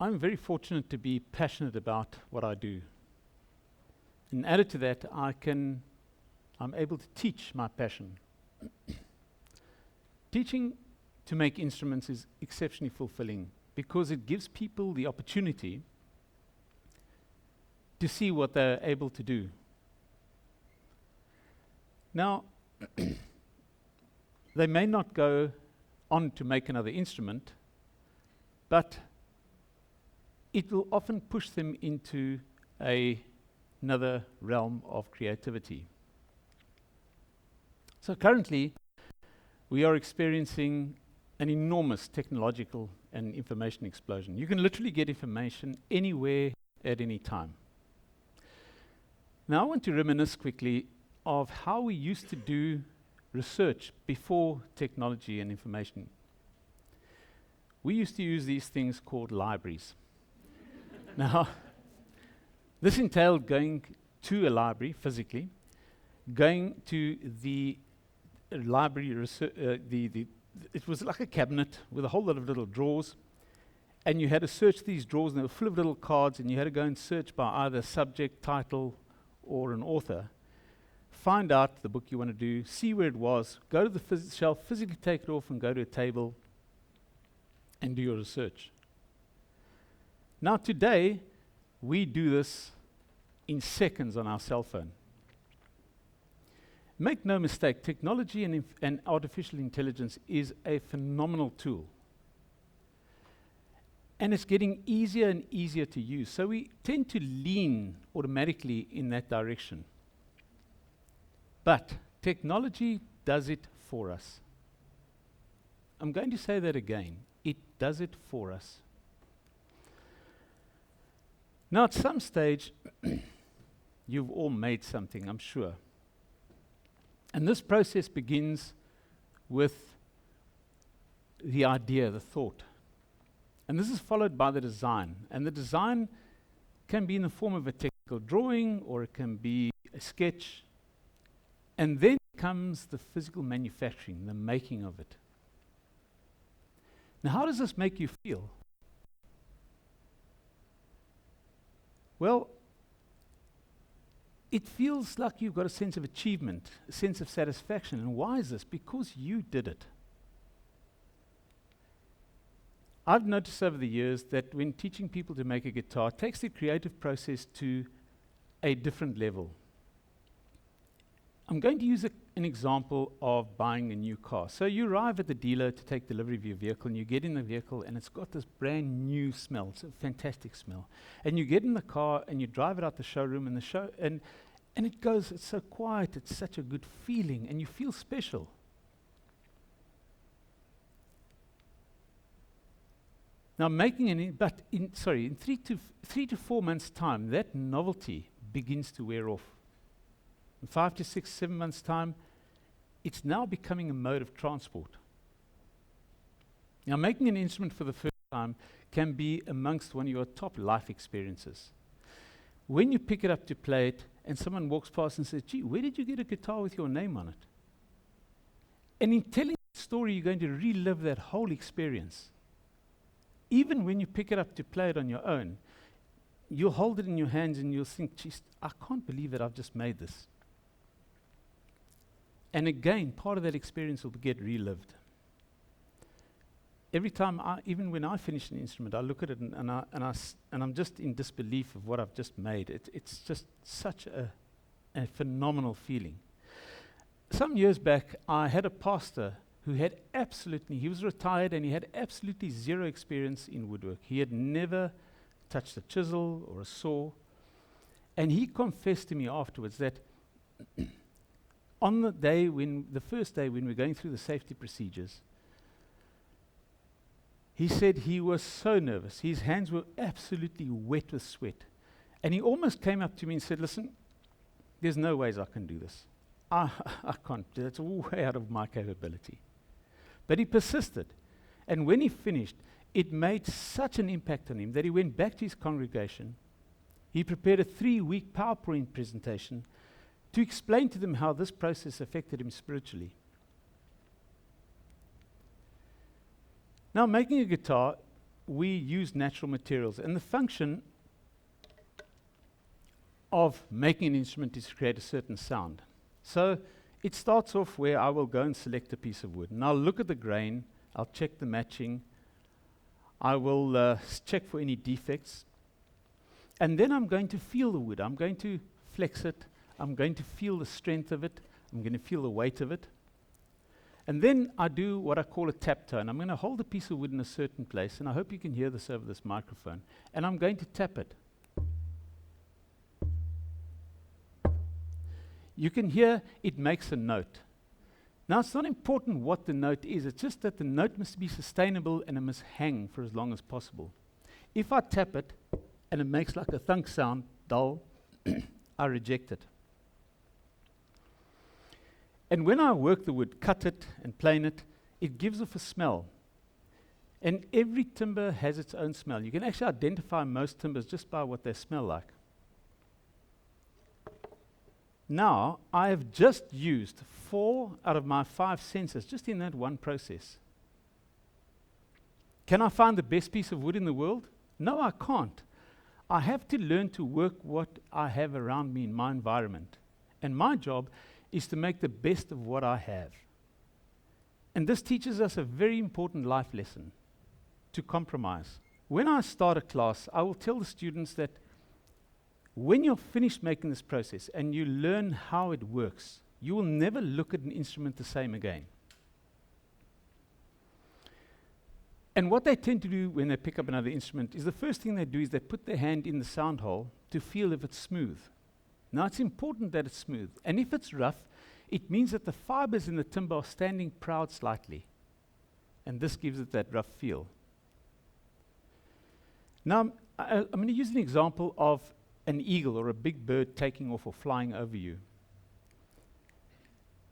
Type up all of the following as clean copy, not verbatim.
I'm very fortunate to be passionate about what I do. And added to that, I'm able to teach my passion. Teaching to make instruments is exceptionally fulfilling because it gives people the opportunity to see what they're able to do. Now, they may not go on to make another instrument, but it will often push them into another realm of creativity. So currently, we are experiencing an enormous technological and information explosion. You can literally get information anywhere at any time. Now I want to reminisce quickly of how we used to do research before technology and information. We used to use these things called libraries. Now, this entailed going to a library physically, going to the library it was like a cabinet with a whole lot of little drawers, and you had to search these drawers, and they were full of little cards, and you had to go and search by either subject, title, or an author. Find out the book you want to do, see where it was, go to the shelf, physically take it off, and go to a table and do your research. Now today, we do this in seconds on our cell phone. Make no mistake, technology and artificial intelligence is a phenomenal tool. And it's getting easier and easier to use. So we tend to lean automatically in that direction. But technology does it for us. I'm going to say that again. It does it for us. Now, at some stage, you've all made something, I'm sure. And this process begins with the idea, the thought. And this is followed by the design. And the design can be in the form of a technical drawing, or it can be a sketch. And then comes the physical manufacturing, the making of it. Now, how does this make you feel? Well, it feels like you've got a sense of achievement, a sense of satisfaction. And why is this? Because you did it. I've noticed over the years that when teaching people to make a guitar, it takes the creative process to a different level. I'm going to use an example of buying a new car. So you arrive at the dealer to take delivery of your vehicle, and you get in the vehicle, and it's got this brand new smell. It's a fantastic smell. And you get in the car, and you drive it out the showroom, and it goes, it's so quiet, it's such a good feeling, and you feel special. Now, in 3 to 4 months' time, that novelty begins to wear off. In 5 to 6, 7 months' time, it's now becoming a mode of transport. Now, making an instrument for the first time can be amongst one of your top life experiences. When you pick it up to play it, and someone walks past and says, "Gee, where did you get a guitar with your name on it?" And in telling the story, you're going to relive that whole experience. Even when you pick it up to play it on your own, you'll hold it in your hands and you'll think, "Geez, I can't believe that I've just made this." And again, part of that experience will get relived. Every time, even when I finish an instrument, I look at it and I'm just in disbelief of what I've just made. It's just such a phenomenal feeling. Some years back, I had a pastor who he was retired and he had absolutely zero experience in woodwork. He had never touched a chisel or a saw. And he confessed to me afterwards that on the first day when we were going through the safety procedures, he said he was so nervous. His hands were absolutely wet with sweat. And he almost came up to me and said, "Listen, there's no ways I can do this. I can't do it. It's way out of my capability." But he persisted. And when he finished, it made such an impact on him that he went back to his congregation. He prepared a 3-week PowerPoint presentation to explain to them how this process affected him spiritually. Now, making a guitar we use natural materials, and the function of making an instrument is to create a certain sound. So it starts off where I will go and select a piece of wood, and I'll look at the grain, I'll check the matching, I will check for any defects, and then I'm going to feel the wood. I'm going to flex it, I'm going to feel the strength of it, I'm going to feel the weight of it. And then I do what I call a tap tone. I'm going to hold a piece of wood in a certain place, and I hope you can hear this over this microphone, and I'm going to tap it. You can hear it makes a note. Now, it's not important what the note is, it's just that the note must be sustainable and it must hang for as long as possible. If I tap it and it makes like a thunk sound, dull, I reject it. And when I work the wood, cut it and plane it, it gives off a smell. And every timber has its own smell. You can actually identify most timbers just by what they smell like. Now, I have just used 4 out of my 5 senses just in that one process. Can I find the best piece of wood in the world? No, I can't. I have to learn to work what I have around me in my environment. And my job is to make the best of what I have. And this teaches us a very important life lesson, to compromise. When I start a class, I will tell the students that when you're finished making this process and you learn how it works, you will never look at an instrument the same again. And what they tend to do when they pick up another instrument is the first thing they do is they put their hand in the sound hole to feel if it's smooth. Now, it's important that it's smooth. And if it's rough, it means that the fibers in the timber are standing proud slightly. And this gives it that rough feel. Now, I'm going to use an example of an eagle or a big bird taking off or flying over you.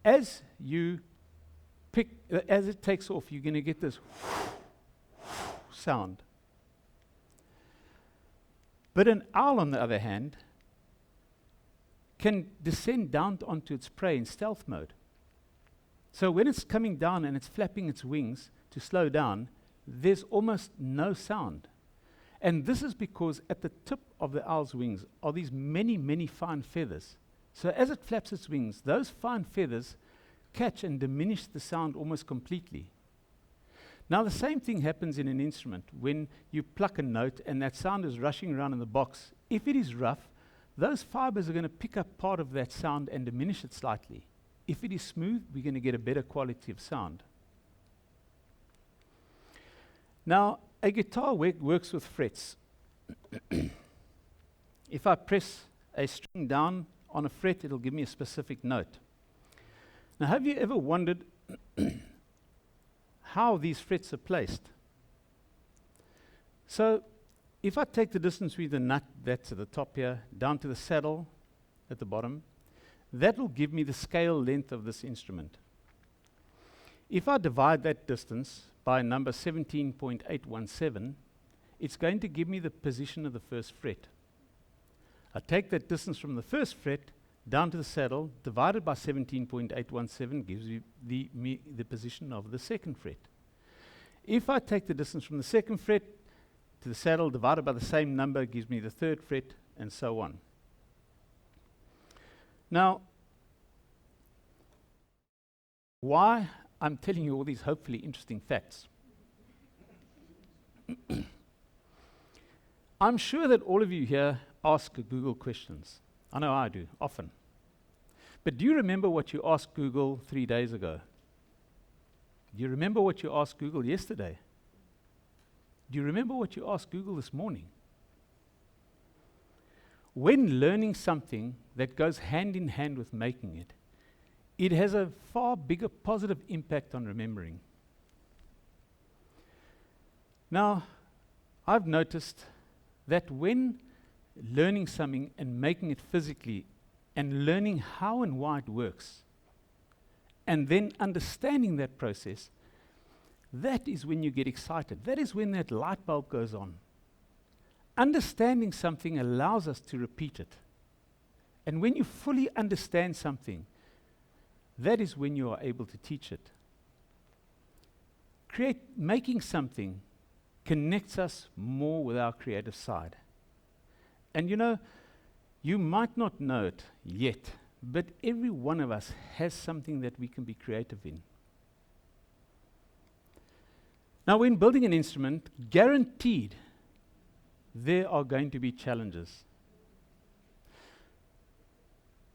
As you pick, as it takes off, you're going to get this sound. But an owl, on the other hand, can descend down onto its prey in stealth mode. So when it's coming down and it's flapping its wings to slow down, there's almost no sound. And this is because at the tip of the owl's wings are these many, many fine feathers. So as it flaps its wings, those fine feathers catch and diminish the sound almost completely. Now, the same thing happens in an instrument. When you pluck a note and that sound is rushing around in the box, if it is rough, those fibers are going to pick up part of that sound and diminish it slightly. If it is smooth, we're going to get a better quality of sound. Now, a guitar works with frets. If I press a string down on a fret, it'll give me a specific note. Now, have you ever wondered how these frets are placed? So, if I take the distance with the nut that's at the top here, down to the saddle at the bottom, that will give me the scale length of this instrument. If I divide that distance by number 17.817, it's going to give me the position of the first fret. I take that distance from the first fret down to the saddle, divided by 17.817 gives you the position of the second fret. If I take the distance from the second fret to the saddle, divided by the same number, gives me the third fret, and so on. Now, why I'm telling you all these hopefully interesting facts. I'm sure that all of you here ask Google questions. I know I do, often. But do you remember what you asked Google 3 days ago? Do you remember what you asked Google yesterday? Do you remember what you asked Google this morning? When learning something that goes hand in hand with making it, it has a far bigger positive impact on remembering. Now, I've noticed that when learning something and making it physically and learning how and why it works, and then understanding that process, that is when you get excited. That is when that light bulb goes on. Understanding something allows us to repeat it. And when you fully understand something, that is when you are able to teach it. Making something connects us more with our creative side. And you know, you might not know it yet, but every one of us has something that we can be creative in. Now, when building an instrument, guaranteed there are going to be challenges.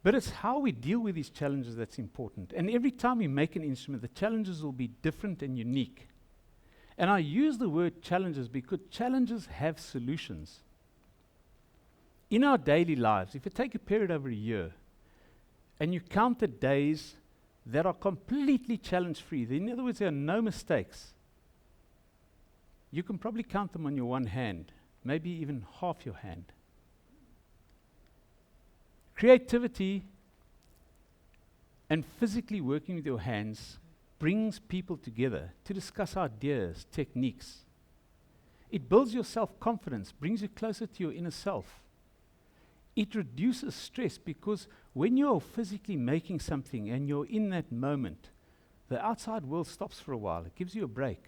But it's how we deal with these challenges that's important. And every time we make an instrument, the challenges will be different and unique. And I use the word challenges because challenges have solutions. In our daily lives, if you take a period over a year and you count the days that are completely challenge-free, in other words, there are no mistakes, you can probably count them on your one hand, maybe even half your hand. Creativity and physically working with your hands brings people together to discuss ideas, techniques. It builds your self-confidence, brings you closer to your inner self. It reduces stress because when you're physically making something and you're in that moment, the outside world stops for a while. It gives you a break.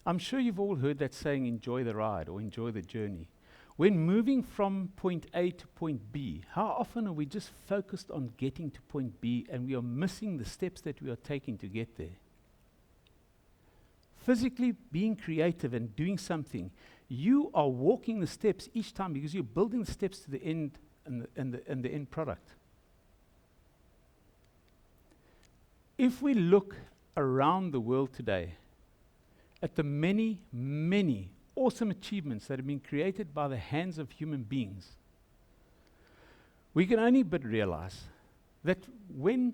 I'm sure you've all heard that saying, enjoy the ride or enjoy the journey. When moving from point A to point B, how often are we just focused on getting to point B and we are missing the steps that we are taking to get there? Physically being creative and doing something, you are walking the steps each time because you're building the steps to the end and the end product. If we look around the world today at the many, many awesome achievements that have been created by the hands of human beings, we can only but realize that when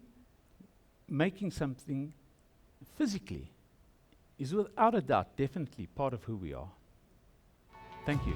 making something physically is without a doubt definitely part of who we are. Thank you.